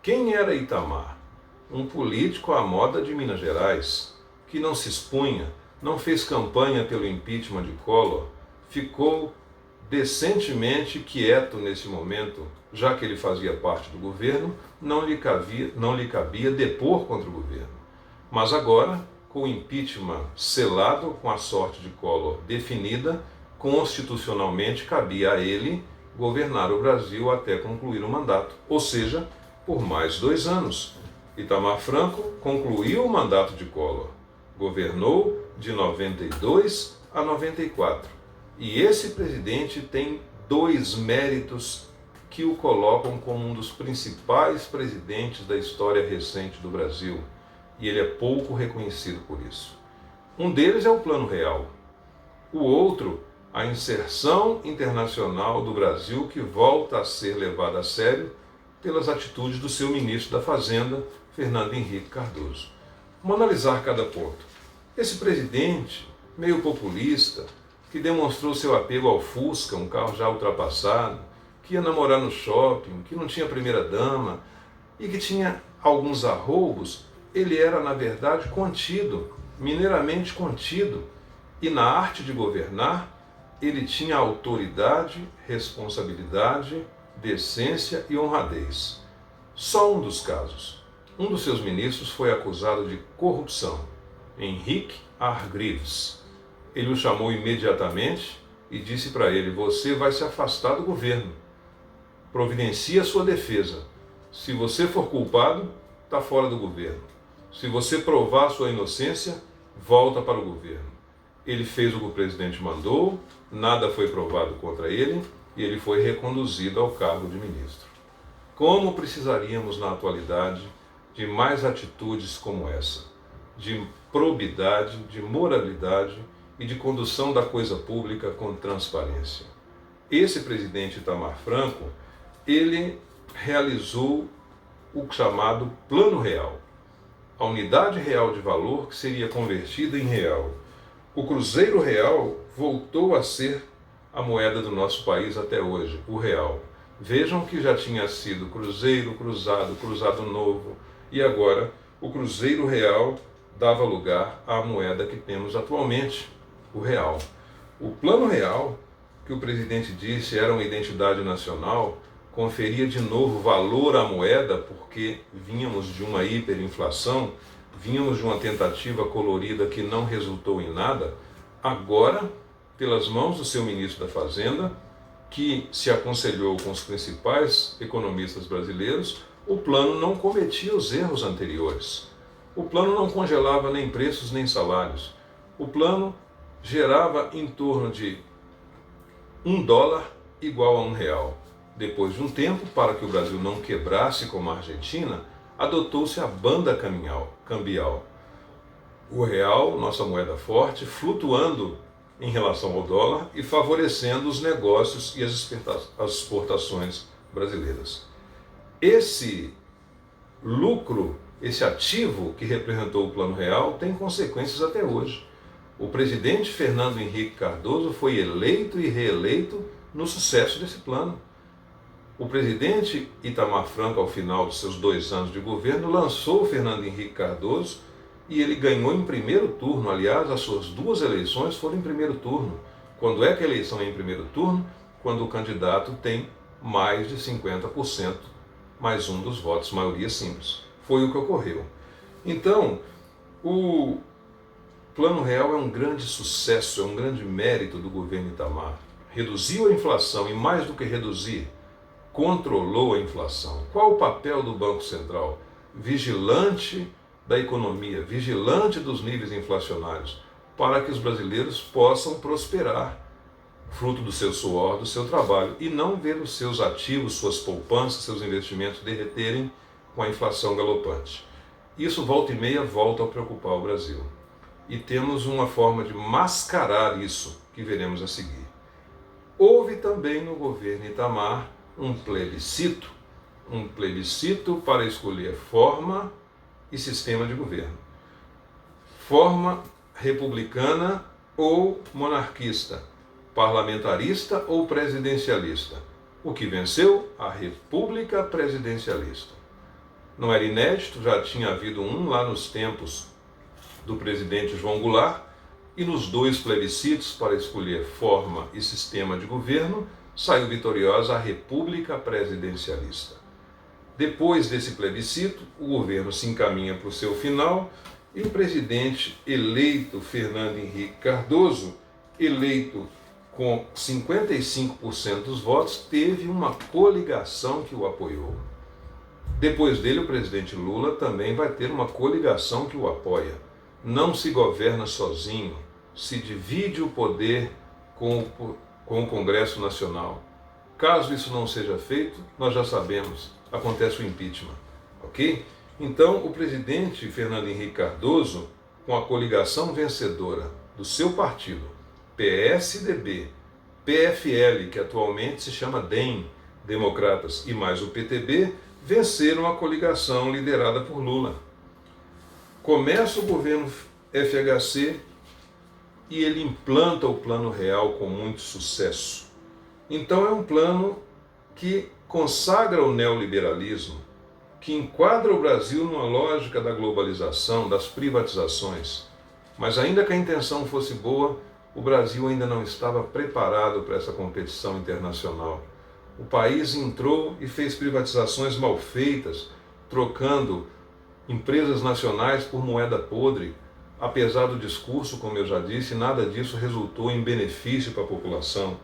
Quem era Itamar? Um político à moda de Minas Gerais, que não se expunha, não fez campanha pelo impeachment de Collor, ficou decentemente quieto nesse momento, já que ele fazia parte do governo, não lhe cabia depor contra o governo. Mas agora, com o impeachment selado, com a sorte de Collor definida, constitucionalmente cabia a ele governar o Brasil até concluir o mandato, ou seja, por mais 2 anos. Itamar Franco concluiu o mandato de Collor, governou de 92 a 94. E esse presidente tem 2 méritos que o colocam como um dos principais presidentes da história recente do Brasil. E ele é pouco reconhecido por isso. Um deles é o Plano Real. O outro, a inserção internacional do Brasil, que volta a ser levada a sério pelas atitudes do seu ministro da Fazenda, Fernando Henrique Cardoso. Vamos analisar cada ponto. Esse presidente, meio populista, que demonstrou seu apego ao Fusca, um carro já ultrapassado, que ia namorar no shopping, que não tinha primeira-dama e que tinha alguns arroubos, ele era, na verdade, contido, mineiramente contido. E na arte de governar, ele tinha autoridade, responsabilidade, decência e honradez. Só um dos casos. Um dos seus ministros foi acusado de corrupção, Henrique Argrives. Ele o chamou imediatamente e disse para ele: você vai se afastar do governo. Providencie a sua defesa. Se você for culpado, está fora do governo. Se você provar a sua inocência, volta para o governo. Ele fez o que o presidente mandou, nada foi provado contra ele e ele foi reconduzido ao cargo de ministro. Como precisaríamos na atualidade de mais atitudes como essa, de probidade, de moralidade e de condução da coisa pública com transparência. Esse presidente Itamar Franco, ele realizou o chamado Plano Real, a unidade real de valor que seria convertida em real. O Cruzeiro Real voltou a ser a moeda do nosso país até hoje, o real. Vejam que já tinha sido Cruzeiro, Cruzado, Cruzado Novo, e agora o Cruzeiro Real dava lugar à moeda que temos atualmente, o real. O Plano Real, que o presidente disse era uma identidade nacional, conferia de novo valor à moeda, porque vínhamos de uma hiperinflação, vínhamos de uma tentativa colorida que não resultou em nada. Agora, pelas mãos do seu ministro da Fazenda, que se aconselhou com os principais economistas brasileiros, o plano não cometia os erros anteriores. O plano não congelava nem preços nem salários. O plano gerava em torno de $1 igual a R$ 1. Depois de um tempo, para que o Brasil não quebrasse como a Argentina, adotou-se a banda cambial. O real, nossa moeda forte, flutuando em relação ao dólar e favorecendo os negócios e as exportações brasileiras. Esse lucro, esse ativo que representou o Plano Real tem consequências até hoje. O presidente Fernando Henrique Cardoso foi eleito e reeleito no sucesso desse plano. O presidente Itamar Franco, ao final dos seus 2 anos de governo, lançou o Fernando Henrique Cardoso e ele ganhou em primeiro turno. Aliás, as suas 2 eleições foram em primeiro turno. Quando é que a eleição é em primeiro turno? Quando o candidato tem mais de 50% mais um dos votos, maioria simples. Foi o que ocorreu. Então, o Plano Real é um grande sucesso, é um grande mérito do governo Itamar. Reduziu a inflação e, mais do que reduzir, controlou a inflação. Qual o papel do Banco Central? Vigilante da economia, vigilante dos níveis inflacionários, para que os brasileiros possam prosperar, fruto do seu suor, do seu trabalho, e não ver os seus ativos, suas poupanças, seus investimentos derreterem com a inflação galopante. Isso, volta e meia, volta a preocupar o Brasil. E temos uma forma de mascarar isso que veremos a seguir. Houve também no governo Itamar um plebiscito para escolher forma e sistema de governo. Forma republicana ou monarquista, parlamentarista ou presidencialista. O que venceu? A república presidencialista. Não era inédito, já tinha havido um lá nos tempos do presidente João Goulart, e nos 2 plebiscitos para escolher forma e sistema de governo, saiu vitoriosa a República Presidencialista. Depois desse plebiscito, o governo se encaminha para o seu final e o presidente eleito, Fernando Henrique Cardoso, eleito com 55% dos votos, teve uma coligação que o apoiou. Depois dele, o presidente Lula também vai ter uma coligação que o apoia. Não se governa sozinho, se divide o poder com o Congresso Nacional. Caso isso não seja feito, nós já sabemos, acontece o impeachment, ok? Então, o presidente Fernando Henrique Cardoso, com a coligação vencedora do seu partido, PSDB, PFL, que atualmente se chama DEM, Democratas, e mais o PTB, venceram a coligação liderada por Lula. Começa o governo FHC e ele implanta o Plano Real com muito sucesso. Então é um plano que consagra o neoliberalismo, que enquadra o Brasil numa lógica da globalização, das privatizações. Mas ainda que a intenção fosse boa, o Brasil ainda não estava preparado para essa competição internacional. O país entrou e fez privatizações mal feitas, trocando empresas nacionais por moeda podre. Apesar do discurso, como eu já disse, nada disso resultou em benefício para a população.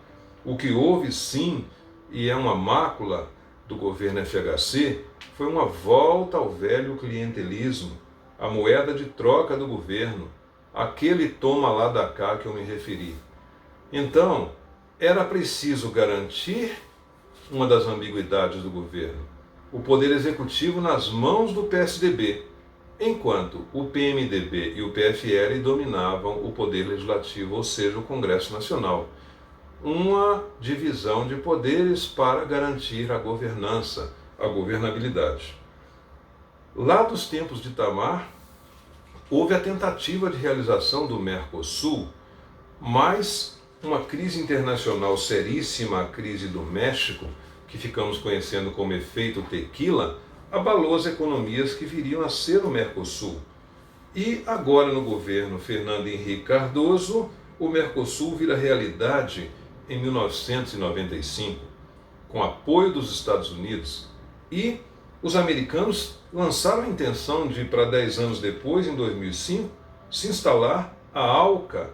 O que houve, sim, e é uma mácula do governo FHC, foi uma volta ao velho clientelismo, a moeda de troca do governo, aquele toma lá da cá que eu me referi. Então, era preciso garantir uma das ambiguidades do governo, o poder executivo nas mãos do PSDB, enquanto o PMDB e o PFL dominavam o poder legislativo, ou seja, o Congresso Nacional. Uma divisão de poderes para garantir a governança, a governabilidade. Lá dos tempos de Itamar, houve a tentativa de realização do Mercosul, mas uma crise internacional seríssima, a crise do México, que ficamos conhecendo como efeito tequila, abalou as economias que viriam a ser o Mercosul. E agora no governo Fernando Henrique Cardoso, o Mercosul vira realidade em 1995, com apoio dos Estados Unidos, e os americanos lançaram a intenção de, para 10 anos depois, em 2005, se instalar a ALCA,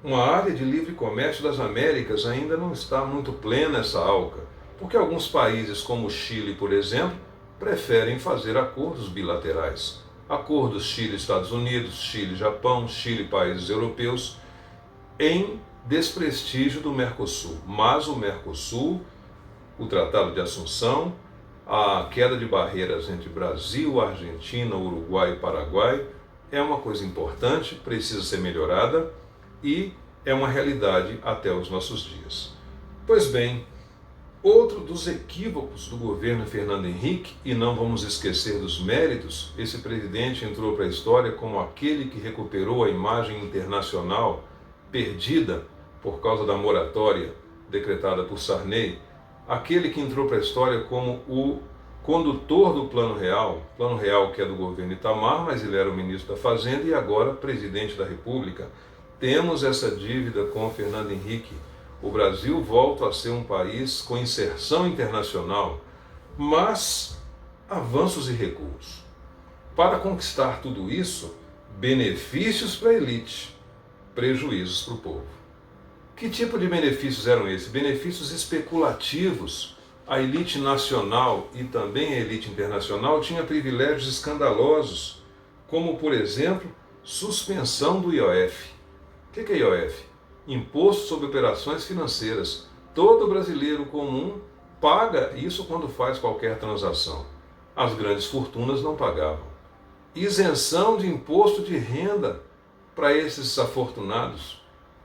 uma área de livre comércio das Américas. Ainda não está muito plena essa ALCA, porque alguns países, como o Chile, por exemplo, preferem fazer acordos bilaterais. Acordos Chile-Estados Unidos, Chile-Japão, Chile-países europeus, em desprestígio do Mercosul. Mas o Mercosul, o Tratado de Assunção, a queda de barreiras entre Brasil, Argentina, Uruguai e Paraguai é uma coisa importante, precisa ser melhorada e é uma realidade até os nossos dias. Pois bem, outro dos equívocos do governo Fernando Henrique, e não vamos esquecer dos méritos, esse presidente entrou para a história como aquele que recuperou a imagem internacional perdida por causa da moratória decretada por Sarney, aquele que entrou para a história como o condutor do Plano Real que é do governo Itamar, mas ele era o ministro da Fazenda e agora presidente da República. Temos essa dívida com o Fernando Henrique. O Brasil volta a ser um país com inserção internacional, mas avanços e recuos. Para conquistar tudo isso, benefícios para a elite, prejuízos para o povo. Que tipo de benefícios eram esses? Benefícios especulativos. A elite nacional e também a elite internacional tinha privilégios escandalosos, como, por exemplo, suspensão do IOF. O que é IOF? Imposto sobre Operações Financeiras. Todo brasileiro comum paga isso quando faz qualquer transação. As grandes fortunas não pagavam. Isenção de imposto de renda para esses afortunados.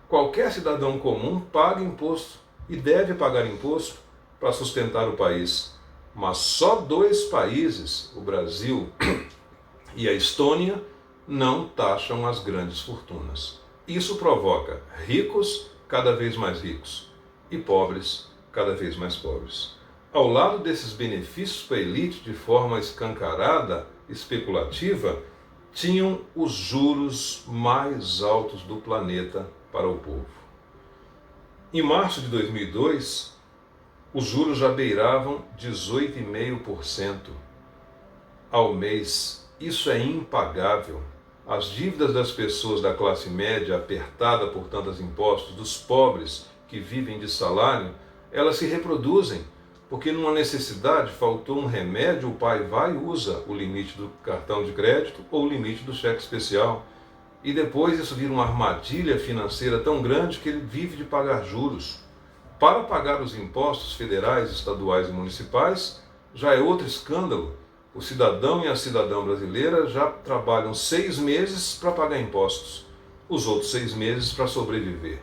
Qualquer cidadão comum paga imposto e deve pagar imposto para sustentar o país. Mas só 2 países, o Brasil e a Estônia, não taxam as grandes fortunas. Isso provoca ricos cada vez mais ricos e pobres cada vez mais pobres. ao lado desses benefícios para a elite de forma escancarada, especulativa, tinham os juros mais altos do planeta para o povo. Em março de 2002, os juros já beiravam 18,5% ao mês. Isso é impagável. As dívidas das pessoas da classe média, apertada por tantos impostos, dos pobres que vivem de salário, elas se reproduzem, porque numa necessidade faltou um remédio, o pai vai e usa o limite do cartão de crédito ou o limite do cheque especial. E depois isso vira uma armadilha financeira tão grande que ele vive de pagar juros. Para pagar os impostos federais, estaduais e municipais, já é outro escândalo. O cidadão e a cidadã brasileira já trabalham 6 meses para pagar impostos, os outros 6 meses para sobreviver.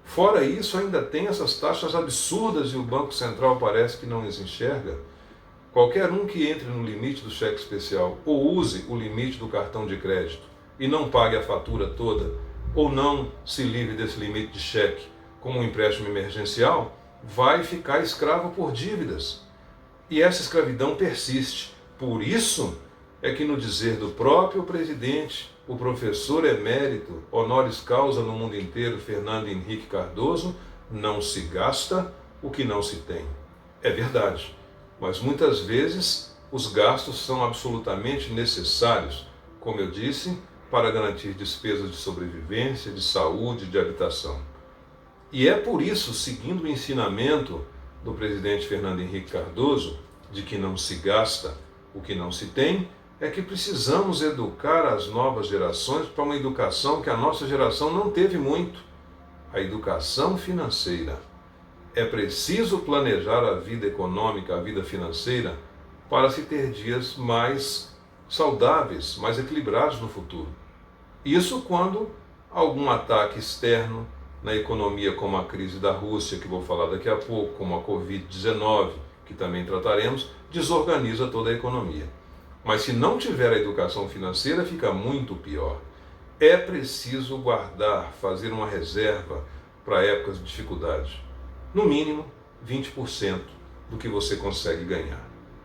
Fora isso, ainda tem essas taxas absurdas e o Banco Central parece que não as enxerga. Qualquer um que entre no limite do cheque especial ou use o limite do cartão de crédito e não pague a fatura toda, ou não se livre desse limite de cheque como um empréstimo emergencial, vai ficar escravo por dívidas. E essa escravidão persiste. Por isso é que, no dizer do próprio presidente, o professor emérito, honoris causa no mundo inteiro, Fernando Henrique Cardoso, não se gasta o que não se tem. É verdade, mas muitas vezes os gastos são absolutamente necessários, como eu disse, para garantir despesas de sobrevivência, de saúde, de habitação. E é por isso, seguindo o ensinamento do presidente Fernando Henrique Cardoso, de que não se gasta o que não se tem, é que precisamos educar as novas gerações para uma educação que a nossa geração não teve muito, a educação financeira. É preciso planejar a vida econômica, a vida financeira, para se ter dias mais saudáveis, mais equilibrados no futuro. Isso quando algum ataque externo na economia, como a crise da Rússia, que vou falar daqui a pouco, como a Covid-19, que também trataremos, desorganiza toda a economia. Mas se não tiver a educação financeira, fica muito pior. É preciso guardar, fazer uma reserva para épocas de dificuldade. No mínimo, 20% do que você consegue ganhar.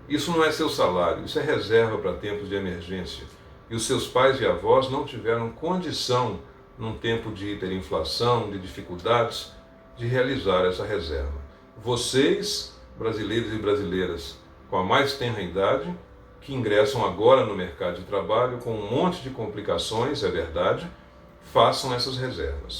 Isso não é seu salário, isso é reserva para tempos de emergência. E os seus pais e avós não tiveram condição, num tempo de hiperinflação, de dificuldades, de realizar essa reserva. Vocês, brasileiros e brasileiras, com a mais tenra idade, que ingressam agora no mercado de trabalho com um monte de complicações, é verdade, façam essas reservas.